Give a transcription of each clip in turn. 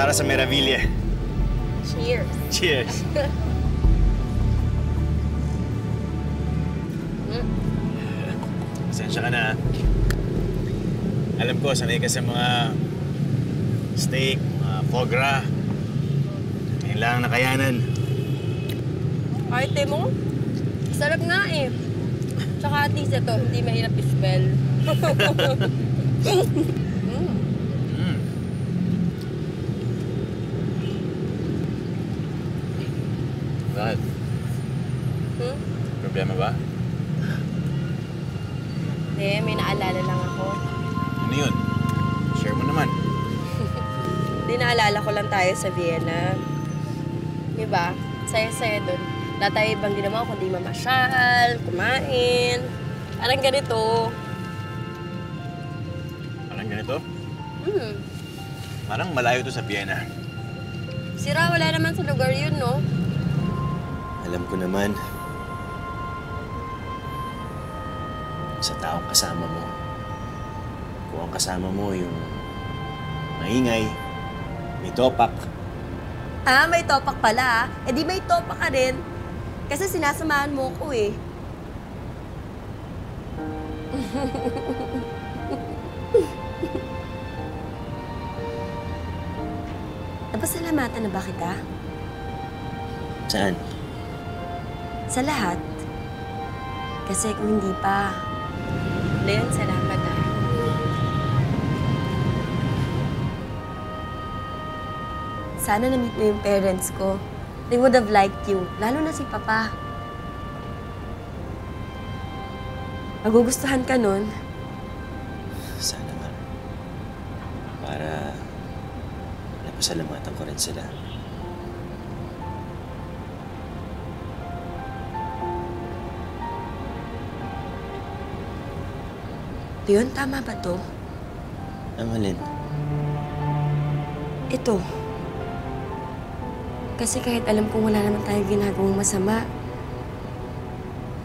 para sa Meraviglia. Cheers! Cheers! Pasensya ka na. Alam ko, sanay ka sa mga steak, mga foie gras. Ngayon lang nakayanan. Arte mo? Sarap nga eh. Tsaka at least ito, hindi mahirap i-spell. Bakit? Problema ba? Hindi, may naalala lang ako. Ano yun? Share mo naman. Hindi, naalala ko lang tayo sa Vienna. Diba? Saya-saya dun. Lahat tayo ibang ginawa, kundi mamasyal, kumain. Parang ganito. Parang ganito? Parang malayo to sa Vienna. Sira, wala naman sa lugar yun, no? Alam ko naman. Sa taong kasama mo. Kung ang kasama mo yung maingay, may topak. Ah, may topak pala. Eh di may topak ka rin. Kasi sinasamahan mo ko eh. Napasalamatan na ba kita? Saan? Sa lahat. Kasi kung hindi pa, Leon, salamat ah. Sana na-meet mo yung parents ko. They would have liked you, lalo na si Papa. Magugustuhan ka nun. Sana nga. Para napasalamatan ko rin sila. Leon, tama ba to? Ang alin? Ito. Kasi kahit alam kong wala naman tayong ginagawang masama,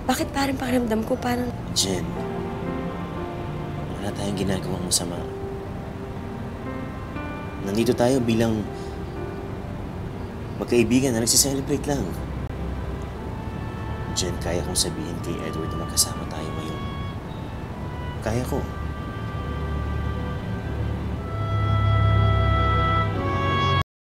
bakit parang pakiramdam ko parang... Jen, wala tayong ginagawang masama. Nandito tayo bilang magkaibigan na nagsiselebrate lang. Jen, kaya kong sabihin kay Edward na magkasama tayo ngayon. Kaya ko.